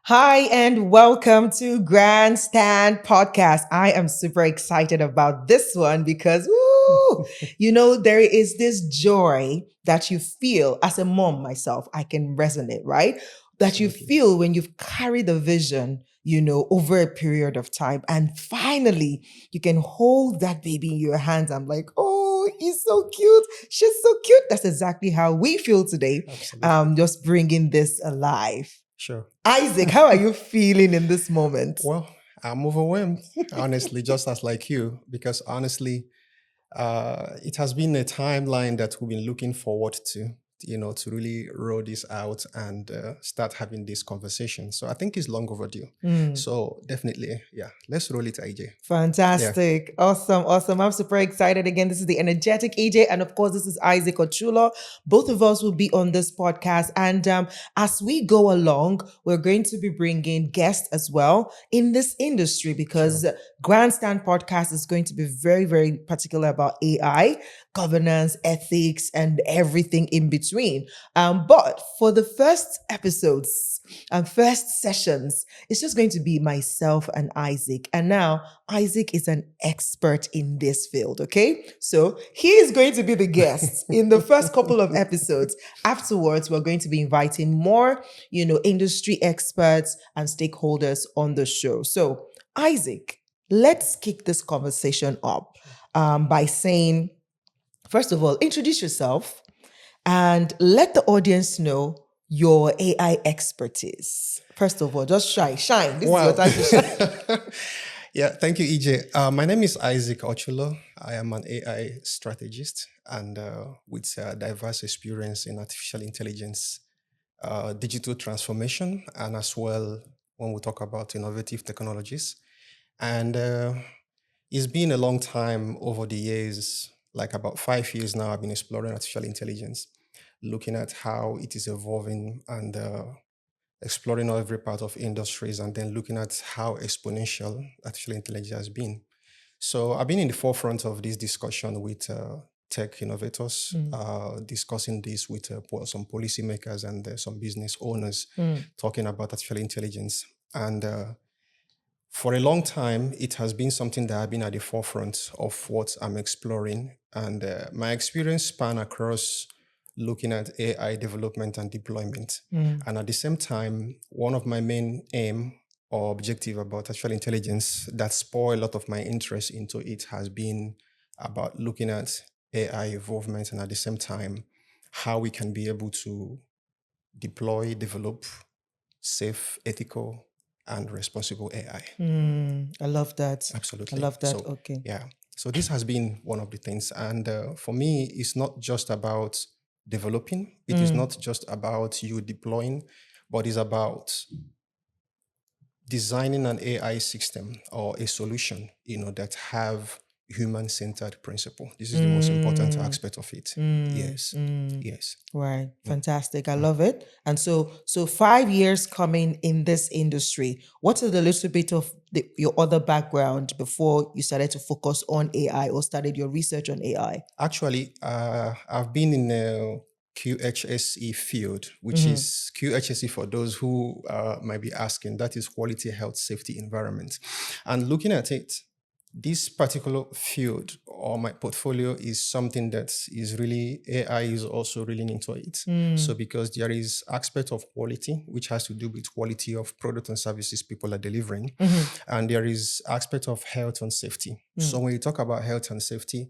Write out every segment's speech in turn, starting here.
Hi, and welcome to Grandstand Podcast. I am super excited about this one because, there is this joy that you feel as a mom myself. I can resonate, right? That you Absolutely. feel when you've carried a vision, over a period of time. And finally, you can hold that baby in your hands. I'm like, oh, he's so cute. She's so cute. That's exactly how we feel today. Absolutely. Just bringing this alive. Sure. Isaac, how are you feeling in this moment? Well, I'm overwhelmed, honestly, just as like you, because honestly, it has been a timeline that we've been looking forward to really roll this out and start having this conversation. So I think it's long overdue. Mm. So definitely, yeah, let's roll it, AJ. Yeah. Fantastic. Awesome. Awesome. I'm super excited. Again, this is the energetic AJ. And of course, this is Isaac Ochulo. Both of us will be on this podcast. And as we go along, we're going to be bringing guests as well in this industry because Sure. Grandstand Podcast is going to be very, very particular about AI, governance, ethics, and everything in between. But for the first episodes and first sessions, it's just going to be myself and Isaac. And now Isaac is an expert in this field, okay? So he is going to be the guest in the first couple of episodes. Afterwards, we're going to be inviting more, industry experts and stakeholders on the show. So, Isaac, let's kick this conversation up by saying, first of all, introduce yourself and let the audience know your AI expertise. First of all, just shine. This is your Wow. time to shine. Yeah, thank you, EJ. My name is Isaac Ochulo. I am an AI strategist and with diverse experience in artificial intelligence, digital transformation, and as well when we talk about innovative technologies. And it's been a long time over the years, like about 5 years now, I've been exploring artificial intelligence, looking at how it is evolving and exploring every part of industries and then looking at how exponential artificial intelligence has been. So I've been in the forefront of this discussion with tech innovators, discussing this with some policymakers and some business owners, talking about artificial intelligence. And for a long time, it has been something that I've been at the forefront of what I'm exploring. And my experience span across looking at AI development and deployment. And at the same time, one of my main aim or objective about artificial intelligence that spoiled a lot of my interest into it has been about looking at AI involvement and at the same time, how we can be able to deploy, develop safe, ethical, and responsible AI. I love that. Absolutely. I love that. So, Okay. yeah. So this has been one of the things. And for me, it's not just about developing. It is not just about you deploying, but it's about designing an AI system or a solution, that have human-centered principle. This is the most important aspect of it. Yes. Yes. Right. Fantastic. I love it. And so 5 years coming in this industry, what is a little bit of your other background before you started to focus on AI or started your research on AI? Actually, I've been in a QHSE field, which is QHSE for those who might be asking, that is quality health safety environment. And looking at it, this particular field or my portfolio is something that is really, AI is also really into it. So because there is aspect of quality, which has to do with quality of product and services people are delivering. And there is aspect of health and safety. So when you talk about health and safety,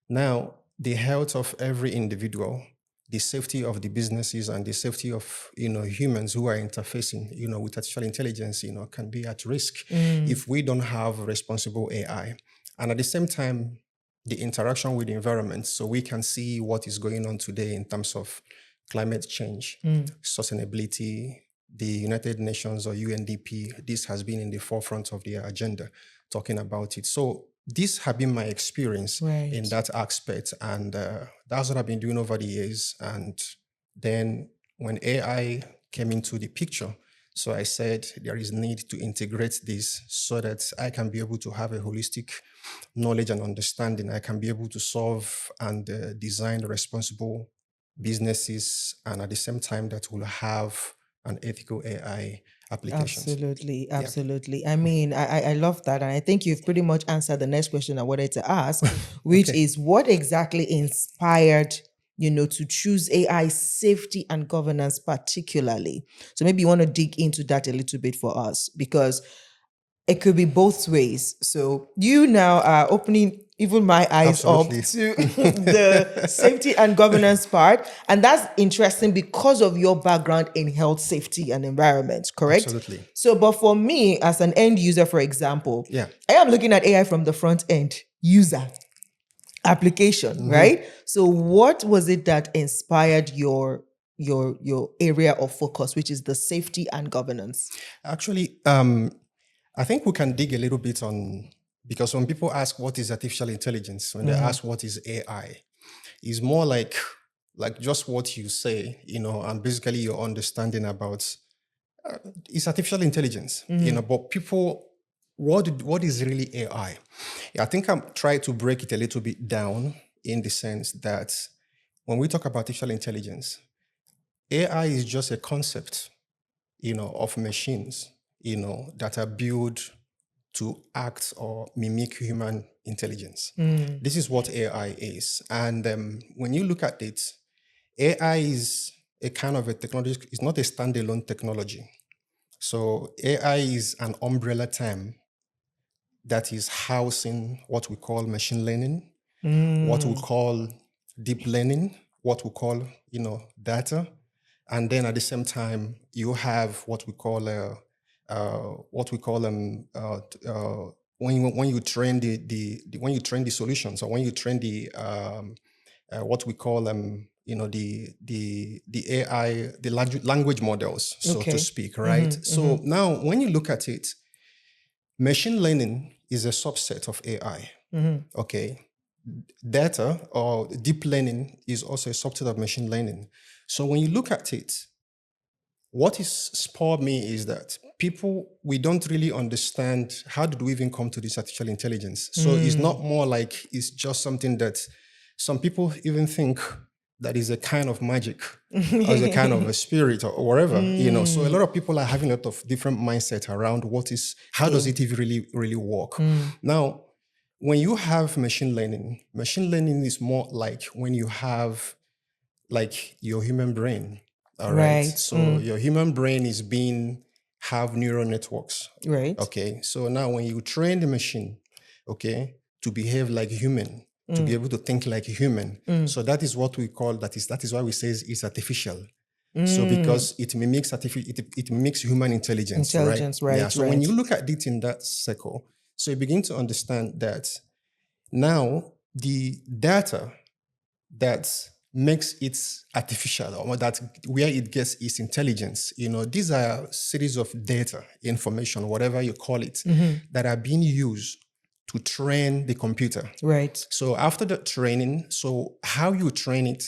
now, the health of every individual, the safety of the businesses, and the safety of humans who are interfacing, with artificial intelligence, can be at risk if we don't have responsible AI. And at the same time, the interaction with the environment, so we can see what is going on today in terms of climate change, sustainability. The United Nations or UNDP, this has been in the forefront of their agenda, talking about it. So this has been my experience in Right. that aspect, and that's what I've been doing over the years. And then when AI came into the picture, so I said there is need to integrate this so that I can be able to have a holistic knowledge and understanding. I can be able to solve and design responsible businesses, and at the same time that will have and ethical AI applications. Absolutely, Yeah. absolutely. I mean, I love that. And I think you've pretty much answered the next question I wanted to ask, which Okay. is what exactly inspired, to choose AI safety and governance particularly. So maybe you want to dig into that a little bit for us because it could be both ways. So you now are opening even my eyes up Absolutely. to the safety and governance part. And that's interesting because of your background in health, safety, and environment, correct? Absolutely. So, but for me, as an end user, for example, Yeah. I am looking at AI from the front end user application, right? So what was it that inspired your area of focus, which is the safety and governance? Actually, I think we can dig a little bit on, because when people ask what is artificial intelligence, when they ask what is AI, it's more like just what you say, and basically your understanding about it's artificial intelligence, but people, what is really AI? I think I'm trying to break it a little bit down in the sense that when we talk about artificial intelligence, AI is just a concept, of machines, that are built to act or mimic human intelligence. This is what AI is. And when you look at it, AI is a kind of a technology, it's not a standalone technology. So AI is an umbrella term that is housing what we call machine learning, what we call deep learning, what we call, data. And then at the same time, you have what we call when you train the when you train the solutions, or when you train the what we call the AI, the language models, so to Okay. speak, right? So now when you look at it, machine learning is a subset of AI. Okay. Data or deep learning is also a subset of machine learning. So when you look at it, what is spurred me is that people, we don't really understand how did we even come to this artificial intelligence. So it's not more like it's just something that some people even think that is a kind of magic or is a kind of a spirit or whatever, So a lot of people are having a lot of different mindset around how does it even really work? Now, when you have machine learning is more like when you have like your human brain. All right. Right. So your human brain is being have neural networks. Right. Okay. So now when you train the machine, okay, to behave like human, to be able to think like a human. So that is what we call that is why we say it's artificial. So because it mimics it mimics human intelligence, right? Intelligence, Yeah. right, So when right. you look at it in that circle, so you begin to understand that now the data that makes it artificial, or that where it gets its intelligence, these are series of data, information, whatever you call it, that are being used to train the computer. Right. So after the training, so how you train it,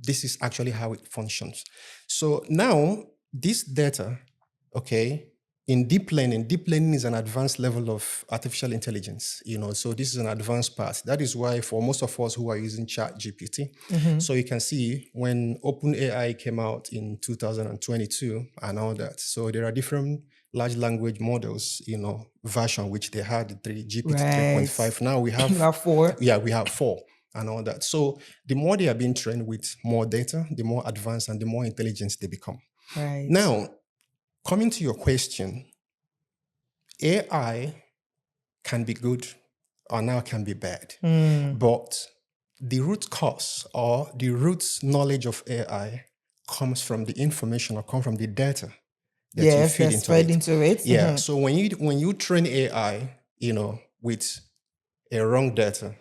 this is actually how it functions. So now this data, okay, in deep learning is an advanced level of artificial intelligence, so this is an advanced part. That is why for most of us who are using Chat GPT, so you can see when OpenAI came out in 2022 and all that. So there are different large language models, version, which they had the GPT Right. 3.5. Now we You have, have four. yeah, we have 4 and all that. So the more they are being trained with more data, the more advanced and the more intelligent they become. Right. Now, coming to your question, AI can be good or now can be bad. But the root cause or the root knowledge of AI comes from the information or come from the data that you Yes, feed that's into fed it. into it. Yeah. So when you train AI, with a wrong data,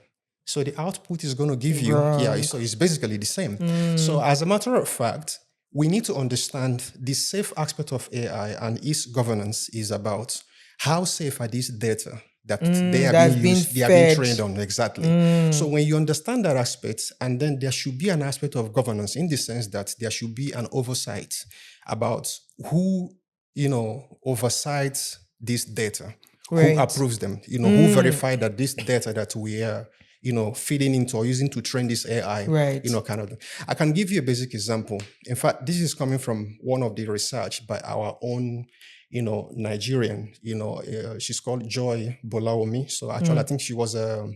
so the output is going to give you, Wrong. so it's basically the same. So as a matter of fact, we need to understand the safe aspect of AI and its governance is about how safe are these data that they are being That's been used, they are being fed. trained on exactly. So when you understand that aspect, and then there should be an aspect of governance in the sense that there should be an oversight about who, oversights this data, who Right. approves them, who verify that this data that we are feeding into or using to train this AI, Right. kind of thing. I can give you a basic example. In fact, this is coming from one of the research by our own, Nigerian, she's called Joy Bolaomi. So actually, I think she was a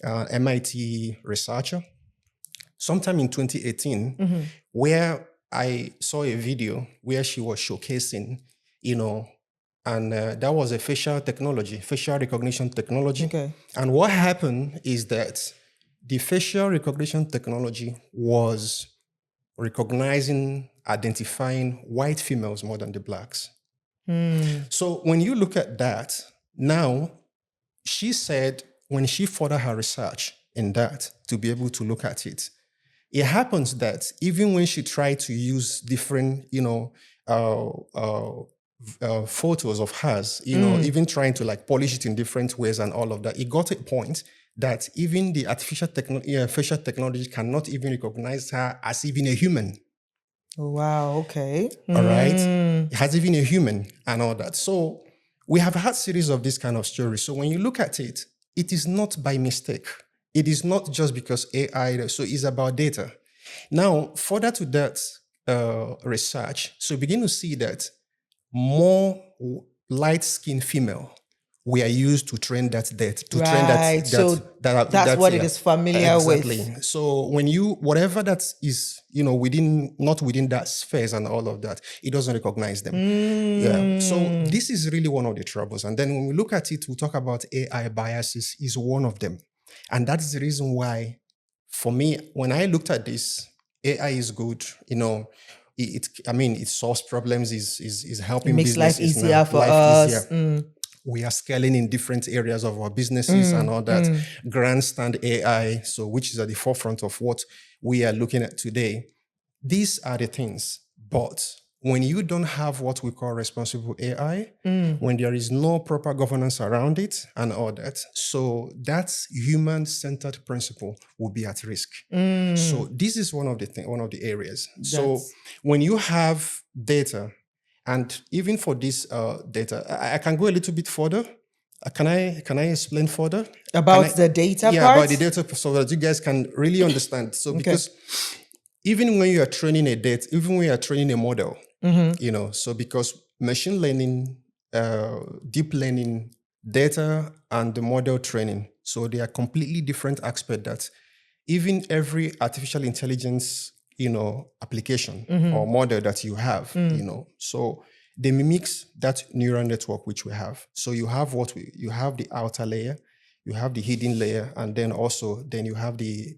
MIT researcher sometime in 2018, where I saw a video where she was showcasing, and that was a facial recognition technology. Okay. And what happened is that the facial recognition technology was recognizing, identifying white females more than the blacks. So when you look at that, now she said when she furthered her research in that to be able to look at it, it happens that even when she tried to use different, photos of hers, even trying to like polish it in different ways and all of that, it got to a point that even the facial technology cannot even recognize her as even a human. Wow. Okay. All right. It has even a human and all that. So we have had series of this kind of stories. So when you look at it, it is not by mistake. It is not just because AI, so it's about data. Now, further to that research, so begin to see that more light-skinned female were used to train that data, to train Right. So that's what it is familiar exactly. with. So when whatever that is, not within that spheres and all of that, it doesn't recognize them. Yeah. So this is really one of the troubles. And then when we look at it, we talk about AI biases is one of them. And that's the reason why, for me, when I looked at this, AI is good, it solves problems, is helping It makes life businesses easier now, for life us. easier. We are scaling in different areas of our businesses and all that. Grandstand AI, so which is at the forefront of what we are looking at today. These are the things. But when you don't have what we call responsible AI, when there is no proper governance around it and all that, so that human-centered principle will be at risk. So this is one of the areas. So when you have data, and even for this data, I can go a little bit further. Can I explain further About the data yeah, part? about the data, so that you guys can really understand. So because even when you are training a model, so because machine learning, deep learning, data, and the model training, so they are completely different aspects that even every artificial intelligence, application or model that you have, so they mimics that neural network which we have. So you have you have the outer layer, you have the hidden layer, and then you have the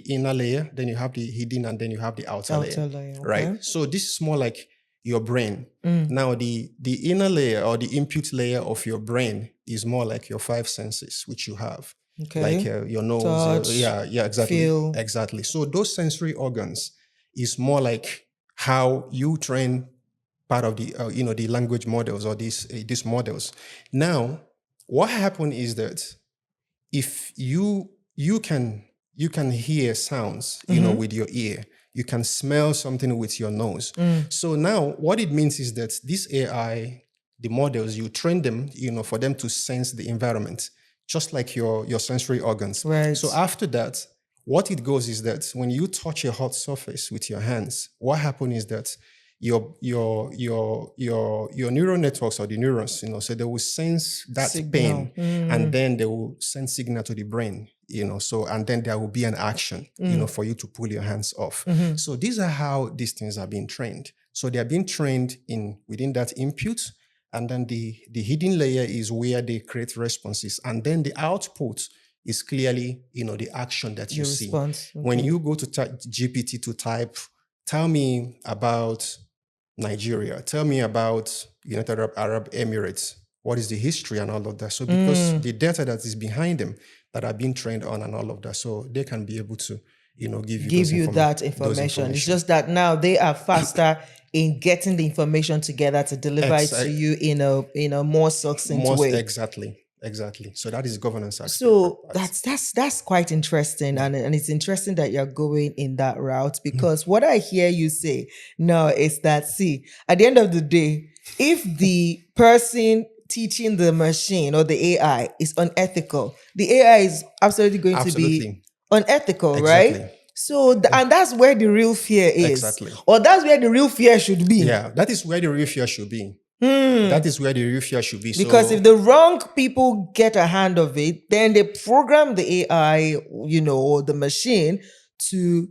inner layer, then you have the hidden, and then you have the outer layer. Okay. Right? So this is more like your brain. Now the inner layer or the input layer of your brain is more like your five senses which you have. Okay. Like your nose, Touch, exactly, feel. exactly. So those sensory organs is more like how you train part of the the language models or these models. Now, what happened is that if you can hear sounds, with your ear, you can smell something with your nose. So now what it means is that this AI, the models, you train them, for them to sense the environment, just like your sensory organs. Right. So after that, what it goes is that when you touch a hot surface with your hands, what happens is that your neural networks or the neurons, so they will sense that Signal. pain, and then they will send signal to the brain, so, and then there will be an action, for you to pull your hands off. So these are how these things are being trained. So they are being trained within that input, and then the hidden layer is where they create responses, and then the output is clearly, the action that you Your see. response. When Okay. you go to GPT to type, tell me about Nigeria, tell me about United Arab Emirates, what is the history and all of that. So because the data that is behind them that are being trained on and all of that, so they can be able to, give you that information. It's just that now they are faster in getting the information together to deliver it to you in a more succinct way. Exactly. So that is governance aspect. So that's quite interesting, and it's interesting that you're going in that route, because what I hear you say now is that, see, at the end of the day, if the person teaching the machine or the AI is unethical, the AI is absolutely going to be Absolutely. unethical, right? Exactly. So, and that's where the real fear is, Exactly. or that's where the real fear should be. Yeah, that is where the real fear should be. That is where the real fear should be. Because if So the wrong people get a hand of it, then they program the AI, or the machine to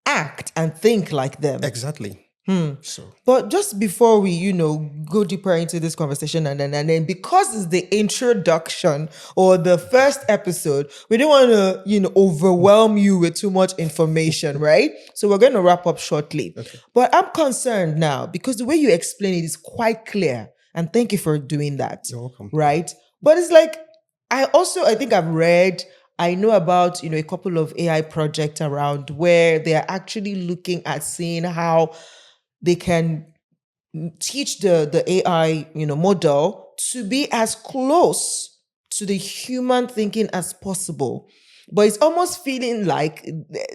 act and think like them. exactly. So But just before we, go deeper into this conversation, and then because it's the introduction or the first episode, we don't want to, overwhelm you with too much information, right? So we're going to wrap up shortly. okay. But I'm concerned now because the way you explain it is quite clear. And thank you for doing that. You're welcome. Right? But it's like I think I know about, a couple of AI projects around where they are actually looking at seeing how they can teach the AI, model to be as close to the human thinking as possible. But it's almost feeling like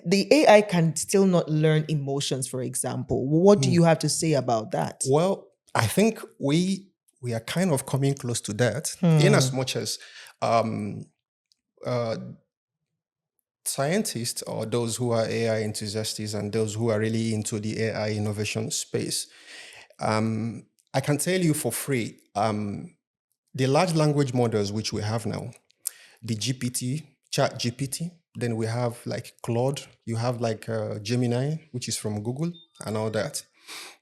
the AI can still not learn emotions, for example. What do you have to say about that? Well, I think we are kind of coming close to that, in as much as uh, scientists or those who are AI enthusiasts and those who are really into the AI innovation space. I can tell you for free, the large language models which we have now, the GPT, Chat GPT, then we have like Claude, you have like Gemini, which is from Google, and all that.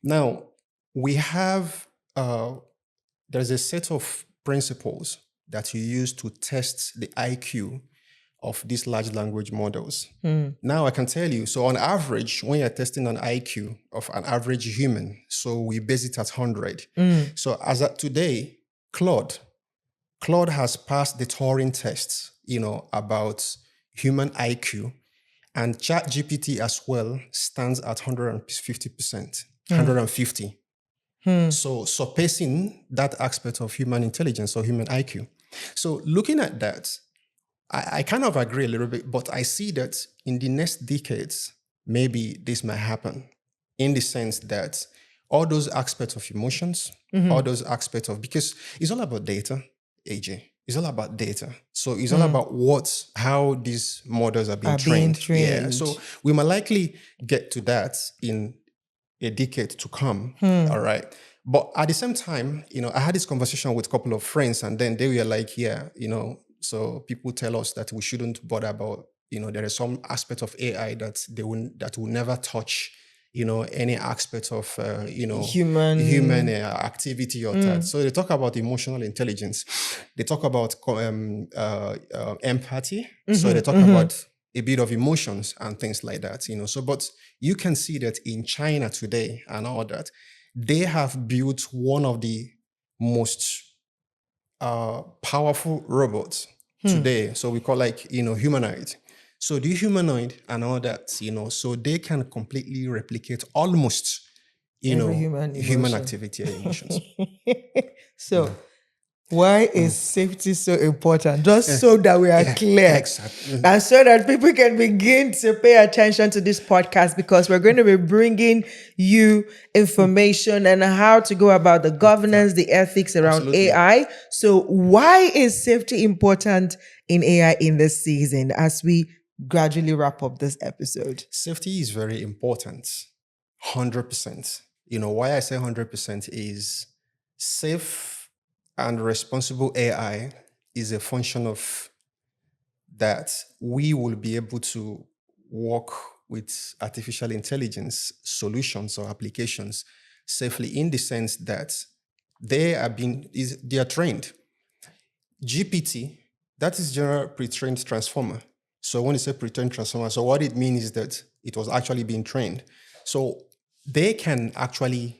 Now, we have, there's a set of principles that you use to test the IQ of these large language models. Now I can tell you, so on average, when you're testing an IQ of an average human, so we base it at 100. So as of today, Claude has passed the Turing tests, about human IQ, and ChatGPT as well stands at 150%, 150. So surpassing that aspect of human intelligence or human IQ. So looking at that, I kind of agree a little bit, but I see that in the next decades, maybe this might happen in the sense that all those aspects of emotions, all those aspects of, because it's all about data, AJ. It's all about data. So it's all about how these models are being trained. Yeah. So we might likely get to that in a decade to come. All right. But at the same time, I had this conversation with a couple of friends, and then they were like, yeah, so people tell us that we shouldn't bother about, there is some aspect of AI that will never touch, any aspect of, human activity or that. So they talk about emotional intelligence. They talk about empathy. So they talk about a bit of emotions and things like that, So, but you can see that in China today and all that, they have built one of the most powerful robots today. So we call humanoid. So the humanoid and all that, so they can completely replicate almost, Every human activity and emotions. So why is safety so important? Just so that we are clear. Exactly. And so that people can begin to pay attention to this podcast, because we're going to be bringing you information and how to go about the governance, the ethics around Absolutely. AI. So why is safety important in AI in this season as we gradually wrap up this episode? Safety is very important. 100%. Why I say 100% is safe and responsible AI is a function of that we will be able to work with artificial intelligence solutions or applications safely, in the sense that they are trained. GPT, that is general pre-trained transformer. So when you say pre-trained transformer, so what it means is that it was actually being trained. So they can actually,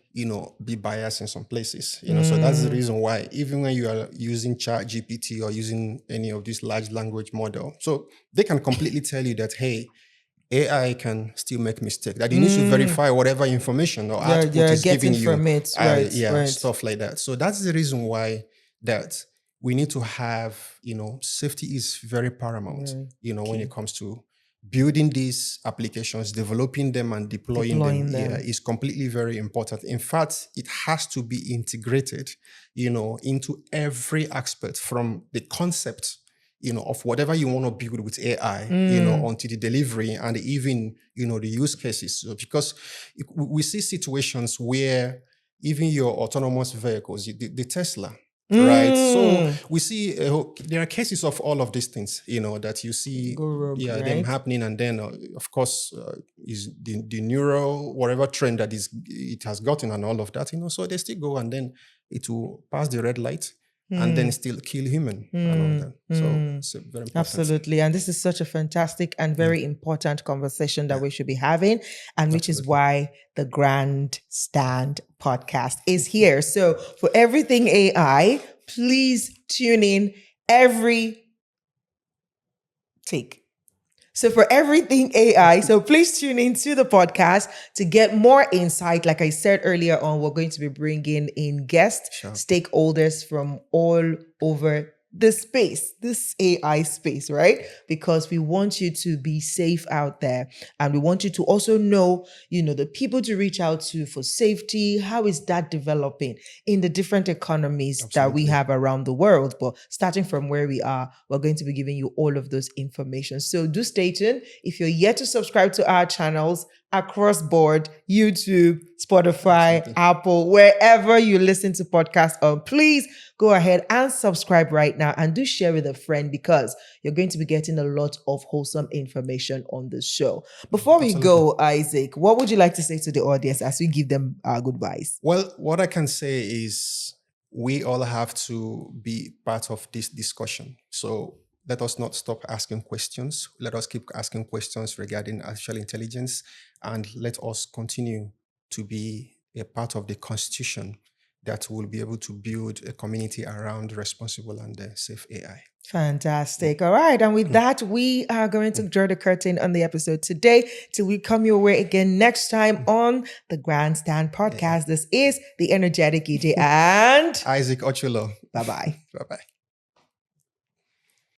be biased in some places, So that's the reason why, even when you are using Chat GPT or using any of these large language model, so they can completely tell you that, hey, AI can still make mistake. That you need to verify whatever information or output is giving you. From it. Right. Stuff like that. So that's the reason why that we need to have, safety is very paramount, when it comes to building these applications, developing them and deploying them, Deploying them. is completely very important. In fact, it has to be integrated, into every aspect from the concept, of whatever you want to build with AI, onto the delivery and even, the use cases. So because we see situations where even your autonomous vehicles, the Tesla, right? So we see there are cases of all of these things, that you see, Go rogue, them right? happening, and then of course is the neural whatever trend that is it has gotten and all of that, so they still go and then it will pass the red light and then still kill human and all that. So it's a very important. Absolutely. And this is such a fantastic and very important conversation that Yeah. we should be having, and which is Absolutely. why the Grand Stand podcast is here. So for everything AI, please tune in every take. So for everything AI, so please tune into the podcast to get more insight. Like I said earlier on, we're going to be bringing in guest Sure. stakeholders from all over this space, this AI space, right? Because we want you to be safe out there. And we want you to also know, the people to reach out to for safety. How is that developing in the different economies that we Absolutely. have around the world? But starting from where we are, we're going to be giving you all of those information. So do stay tuned. If you're yet to subscribe to our channels across board, YouTube, Spotify, Absolutely. Apple, wherever you listen to podcasts on, please go ahead and subscribe right now, and do share with a friend, because you're going to be getting a lot of wholesome information on this show. Before we go, Isaac, what would you like to say to the audience as we give them our goodbyes? Well, what I can say is we all have to be part of this discussion. So let us not stop asking questions. Let us keep asking questions regarding artificial intelligence, and let us continue to be a part of the constitution that will be able to build a community around responsible and safe AI. Fantastic. All right. And with that, we are going to draw the curtain on the episode today till we come your way again next time on the Grandstand Podcast. This is the energetic EJ and Isaac Ochulo. bye-bye. Bye-bye.